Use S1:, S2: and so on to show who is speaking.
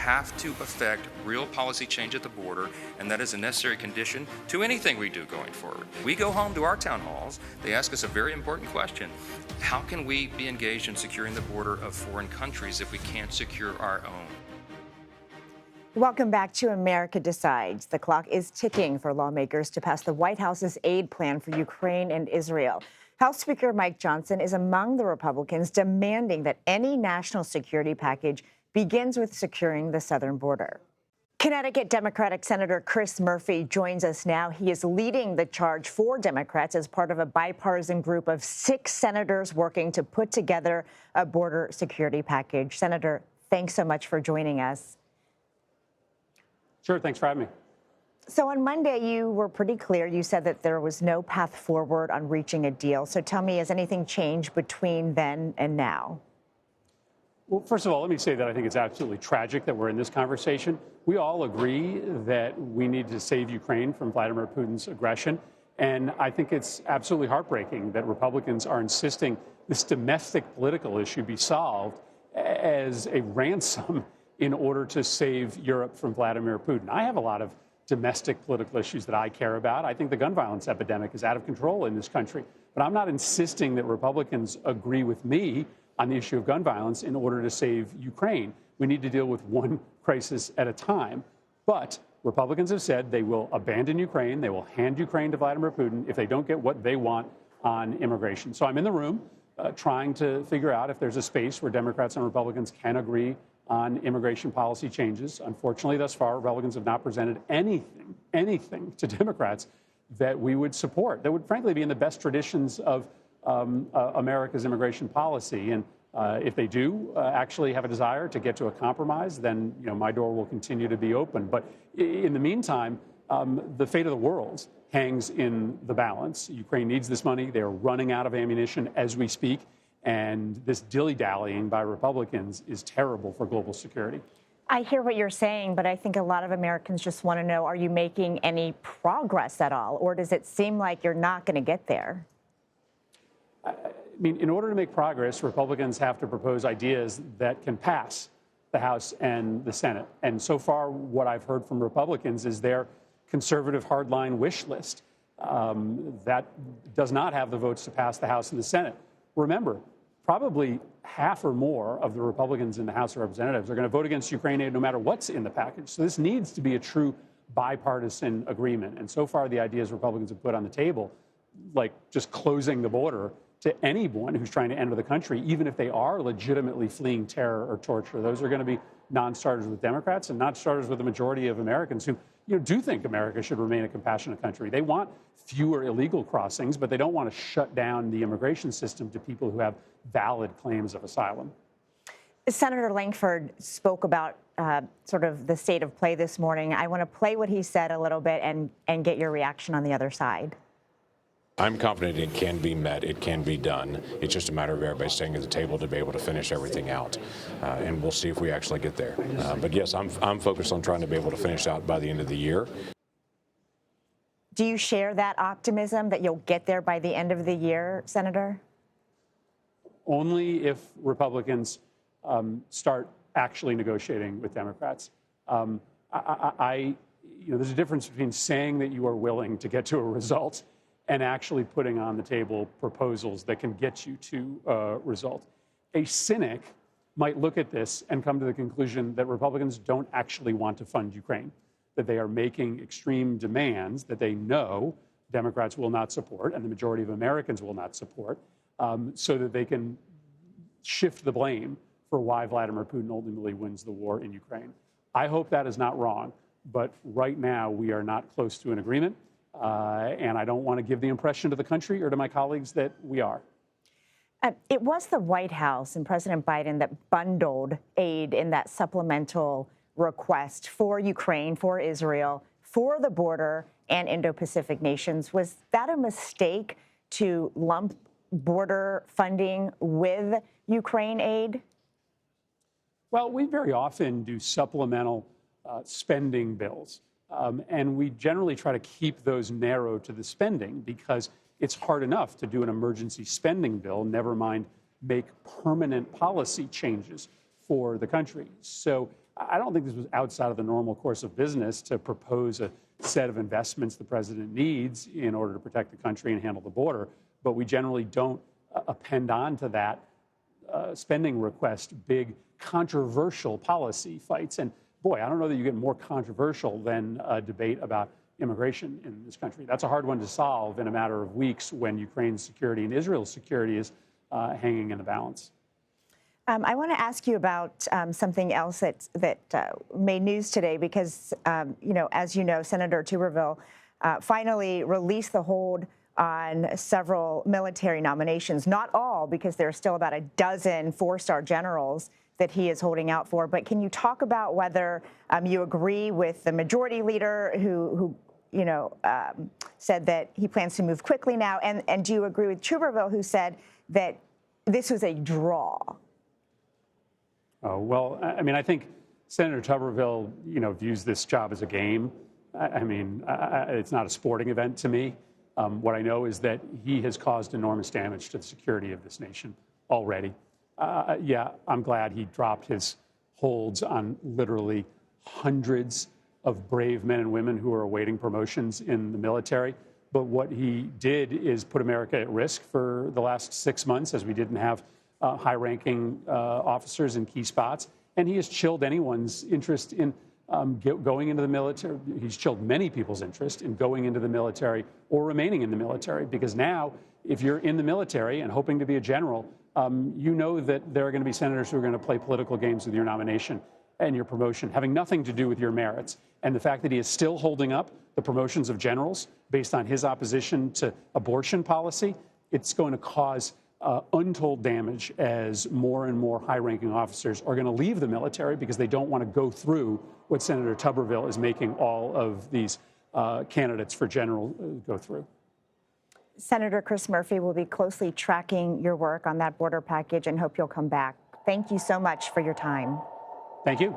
S1: have to affect real policy change at the border, and that is a necessary condition to anything we do going forward. We go home to our town halls, they ask us a very important question. How can we be engaged in securing the border of foreign countries if we can't secure our own?
S2: Welcome back to America Decides. The clock is ticking for lawmakers to pass the White House's aid plan for Ukraine and Israel. House Speaker Mike Johnson is among the Republicans demanding that any national security package begins with securing the southern border. Connecticut Democratic Senator Chris Murphy joins us now. He is leading the charge for Democrats as part of a bipartisan group of 6 senators working to put together a border security package. Senator, thanks so much for joining us.
S3: Sure, thanks for having me.
S2: So on Monday, you were pretty clear. You said that there was no path forward on reaching a deal. So tell me, has anything changed between then and now?
S3: Well, first of all, let me say that I think it's absolutely tragic that we're in this conversation. We all agree that we need to save Ukraine from Vladimir Putin's aggression. And I think it's absolutely heartbreaking that Republicans are insisting this domestic political issue be solved as a ransom in order to save Europe from Vladimir Putin. I have a lot of domestic political issues that I care about. I think the gun violence epidemic is out of control in this country. But I'm not insisting that Republicans agree with me on the issue of gun violence in order to save Ukraine. We need to deal with one crisis at a time. But Republicans have said they will abandon Ukraine. They will hand Ukraine to Vladimir Putin if they don't get what they want on immigration. So I'm in the room trying to figure out if there's a space where Democrats and Republicans can agree on immigration policy changes. Unfortunately, thus far, Republicans have not presented anything to Democrats that we would support, that would frankly be in the best traditions of America's immigration policy. And if they do actually have a desire to get to a compromise, then my door will continue to be open. But in the meantime, the fate of the world hangs in the balance. Ukraine needs this money. They're running out of ammunition as we speak. And this dilly-dallying by Republicans is terrible for global security.
S2: I hear what you're saying, but I think a lot of Americans just want to know, are you making any progress at all? Or does it seem like you're not going to get there?
S3: I mean, in order to make progress, Republicans have to propose ideas that can pass the House and the Senate. And so far, what I've heard from Republicans is their conservative hardline wish list that does not have the votes to pass the House and the Senate. Remember, probably half or more of the Republicans in the House of Representatives are going to vote against Ukraine aid no matter what's in the package. So this needs to be a true bipartisan agreement. And so far, the ideas Republicans have put on the table, like just closing the border to anyone who's trying to enter the country, even if they are legitimately fleeing terror or torture, those are going to be non-starters with Democrats and not starters with the majority of Americans who do think America should remain a compassionate country. They want fewer illegal crossings, but they don't want to shut down the immigration system to people who have valid claims of asylum.
S2: Senator Langford spoke about sort of the state of play this morning. I want to play what he said a little bit and get your reaction on the other side.
S4: I'm confident it can be met. It can be done. It's just a matter of everybody staying at the table to be able to finish everything out. And we'll see if we actually get there. But yes, I'm focused on trying to be able to finish out by the end of the year.
S2: Do you share that optimism that you'll get there by the end of the year, Senator?
S3: Only if Republicans start actually negotiating with Democrats. There's a difference between saying that you are willing to get to a result and actually putting on the table proposals that can get you to a result. A cynic might look at this and come to the conclusion that Republicans don't actually want to fund Ukraine, that they are making extreme demands that they know Democrats will not support and the majority of Americans will not support, so that they can shift the blame for why Vladimir Putin ultimately wins the war in Ukraine. I hope that is not wrong, but right now we are not close to an agreement. And I don't want to give the impression to the country or to my colleagues that we are.
S2: It was the White House and President Biden that bundled aid in that supplemental request for Ukraine, for Israel, for the border and Indo-Pacific nations. Was that a mistake to lump border funding with Ukraine aid?
S3: Well, we very often do supplemental spending bills. And we generally try to keep those narrow to the spending because it's hard enough to do an emergency spending bill, never mind make permanent policy changes for the country. So I don't think this was outside of the normal course of business to propose a set of investments the president needs in order to protect the country and handle the border. But we generally don't append on to that spending request big controversial policy fights. And boy, I don't know that you get more controversial than a debate about immigration in this country. That's a hard one to solve in a matter of weeks when Ukraine's security and Israel's security is hanging in the balance.
S2: I want to ask you about something else that made news today because, as you know, Senator Tuberville finally released the hold on several military nominations. Not all, because there are still about a dozen four-star generals that he is holding out for. But can you talk about whether you agree with the majority leader who said that he plans to move quickly now? And do you agree with Tuberville, who said that this was a draw?
S3: Oh, well, I mean, I think Senator Tuberville, views this job as a game. It's not a sporting event to me. What I know is that he has caused enormous damage to the security of this nation already. Yeah, I'm glad he dropped his holds on literally hundreds of brave men and women who are awaiting promotions in the military. But what he did is put America at risk for the last 6 months, as we didn't have high-ranking officers in key spots. And he has chilled anyone's interest in going into the military. He's chilled many people's interest in going into the military or remaining in the military, because now, if you're in the military and hoping to be a general, you know that there are going to be senators who are going to play political games with your nomination and your promotion, having nothing to do with your merits. And the fact that he is still holding up the promotions of generals based on his opposition to abortion policy, it's going to cause untold damage as more and more high-ranking officers are going to leave the military because they don't want to go through what Senator Tuberville is making all of these candidates for general go through.
S2: Senator Chris Murphy will be closely tracking your work on that border package and hope you'll come back. Thank you so much for your time.
S3: Thank you.